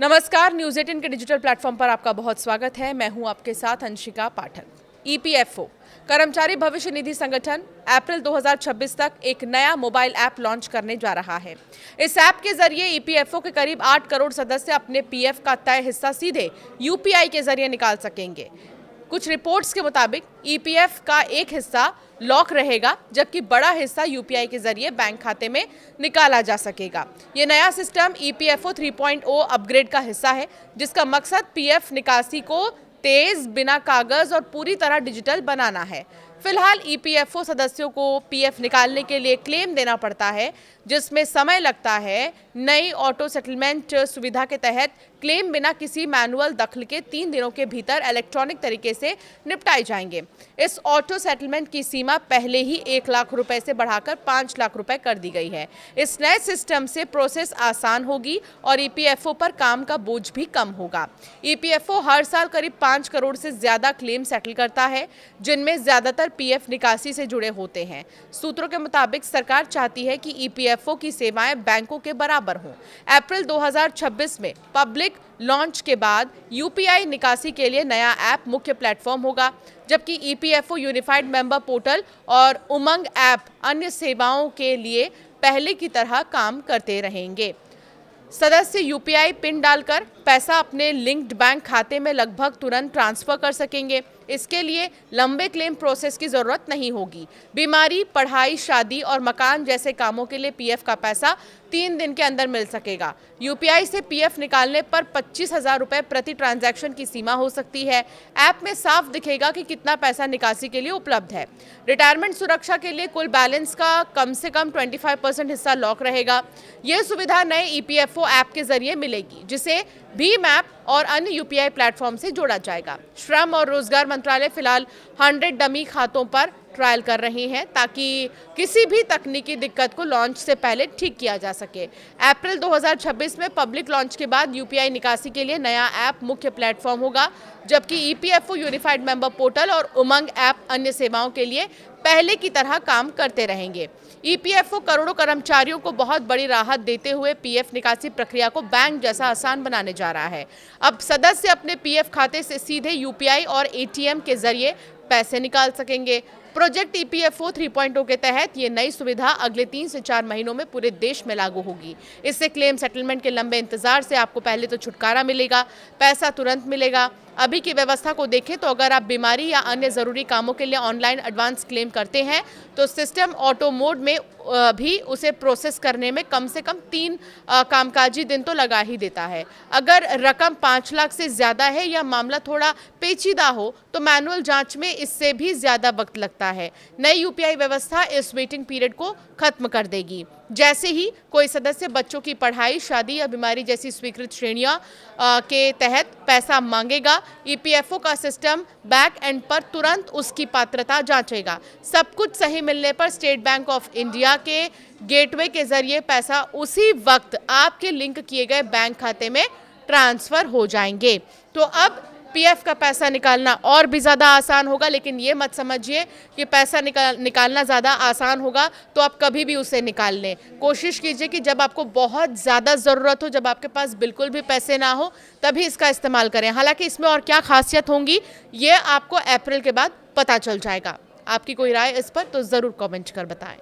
नमस्कार, न्यूज़ 18 के digital platform पर आपका बहुत स्वागत है। मैं हूं आपके साथ अंशिका पाठक। ईपीएफओ कर्मचारी भविष्य निधि संगठन अप्रैल 2026 तक एक नया मोबाइल ऐप लॉन्च करने जा रहा है। इस ऐप के जरिए ईपीएफओ के करीब 8 करोड़ सदस्य अपने पीएफ का तय हिस्सा सीधे यूपीआई के जरिए निकाल सकेंगे। कुछ रिपोर्ट्स के मुताबिक ईपीएफ का एक हिस्सा लॉक रहेगा, जबकि बड़ा हिस्सा यूपीआई के जरिए बैंक खाते में निकाला जा सकेगा। ये नया सिस्टम ईपीएफओ 3.0 अपग्रेड का हिस्सा है, जिसका मकसद पीएफ निकासी को तेज, बिना कागज और पूरी तरह डिजिटल बनाना है। फिलहाल ईपीएफओ सदस्यों को पीएफ निकालने के लिए क्लेम देना पड़ता है, जिसमें समय लगता है। नई ऑटो सेटलमेंट सुविधा के तहत क्लेम बिना किसी मैनुअल दखल के 3 दिनों के भीतर इलेक्ट्रॉनिक तरीके से निपटाए जाएंगे। इस ऑटो सेटलमेंट की सीमा पहले ही 1 लाख रुपए से बढ़ाकर 5 लाख रुपए कर दी गई है। इस नए सिस्टम से प्रोसेस आसान होगी और ईपीएफओ पर काम का बोझ भी कम होगा। ईपीएफओ हर साल करीब 5 करोड़ से ज्यादा क्लेम सेटल करता है, जिनमें ज्यादातर पीएफ निकासी से जुड़े होते हैं। सूत्रों के मुताबिक सरकार चाहती है कि ईपीएफओ की सेवाएं बैंकों के बराबर हों। अप्रैल 2026 में पब्लिक लॉन्च के बाद यूपीआई निकासी के लिए नया ऐप मुख्य प्लेटफॉर्म होगा, जबकि ईपीएफओ यूनिफाइड मेंबर पोर्टल और उमंग ऐप अन्य सेवाओं के लिए पहले की तरह काम करते रहेंगे। सदस्य यूपीआई पिन डालकर पैसा अपने लिंक्ड बैंक खाते में लगभग तुरंत ट्रांसफर कर सकेंगे। इसके लिए लंबे क्लेम प्रोसेस की जरूरत नहीं होगी। बीमारी, पढ़ाई, शादी और मकान जैसे कामों के लिए पीएफ का पैसा 3 दिन के अंदर मिल सकेगा। यूपीआई से पीएफ निकालने पर 25,000 रुपए प्रति ट्रांजैक्शन की सीमा हो सकती है। ऐप में साफ दिखेगा कि कितना पैसा निकासी के लिए उपलब्ध है। रिटायरमेंट सुरक्षा के लिए कुल बैलेंस का कम से कम 25% हिस्सा लॉक रहेगा। यह सुविधा नए ईपीएफओ ऐप के जरिए मिलेगी, जिसे भीम ऐप और अन्य यूपीआई प्लेटफॉर्म से जोड़ा जाएगा। श्रम और रोजगार मंत्रालय फिलहाल 100 डमी खातों पर ट्रायल कर रहे हैं, ताकि किसी भी तकनीकी दिक्कत को लॉन्च से पहले ठीक किया जा सके। अप्रैल 2026 में पब्लिक लॉन्च के बाद यूपीआई निकासी के लिए नया ऐप मुख्य प्लेटफॉर्म होगा, जबकि ईपीएफओ यूनिफाइड मेंबर पोर्टल और उमंग ऐप अन्य सेवाओं के लिए पहले की तरह काम करते रहेंगे। ईपीएफओ करोड़ों कर्मचारियों को बहुत बड़ी राहत देते हुए पीएफ निकासी प्रक्रिया को बैंक जैसा आसान बनाने जा रहा है। अब सदस्य अपने पीएफ खाते से सीधे यूपीआई और एटीएम के जरिए पैसे निकाल सकेंगे। प्रोजेक्ट ईपीएफओ 3.0 के तहत ये नई सुविधा अगले 3 से 4 महीनों में पूरे देश में लागू होगी। इससे क्लेम सेटलमेंट के लंबे इंतजार से आपको पहले तो छुटकारा मिलेगा, पैसा तुरंत मिलेगा। अभी की व्यवस्था को देखें तो अगर आप बीमारी या अन्य ज़रूरी कामों के लिए ऑनलाइन एडवांस क्लेम करते हैं, तो सिस्टम ऑटो मोड में भी उसे प्रोसेस करने में कम से कम 3 कामकाजी दिन तो लगा ही देता है। अगर रकम 5 लाख से ज़्यादा है या मामला थोड़ा पेचीदा हो, तो मैनुअल जांच में इससे भी ज़्यादा वक्त लगता है। नई यूपीआई व्यवस्था इस वेटिंग पीरियड को खत्म कर देगी। जैसे ही कोई सदस्य बच्चों की पढ़ाई, शादी या बीमारी जैसी स्वीकृत श्रेणियों के तहत पैसा मांगेगा, ईपीएफओ का सिस्टम बैक एंड पर तुरंत उसकी पात्रता जांचेगा। सब कुछ सही मिलने पर स्टेट बैंक ऑफ इंडिया के गेटवे के जरिए पैसा उसी वक्त आपके लिंक किए गए बैंक खाते में ट्रांसफर हो जाएंगे। तो अब पीएफ का पैसा निकालना और भी ज़्यादा आसान होगा, लेकिन ये मत समझिए कि पैसा निकालना ज़्यादा आसान होगा तो आप कभी भी उसे निकाल लें। कोशिश कीजिए कि जब आपको बहुत ज़्यादा ज़रूरत हो, जब आपके पास बिल्कुल भी पैसे ना हो, तभी इसका इस्तेमाल करें। हालांकि इसमें और क्या खासियत होंगी, ये आपको अप्रैल के बाद पता चल जाएगा। आपकी कोई राय इस पर तो ज़रूर कमेंट कर बताएं।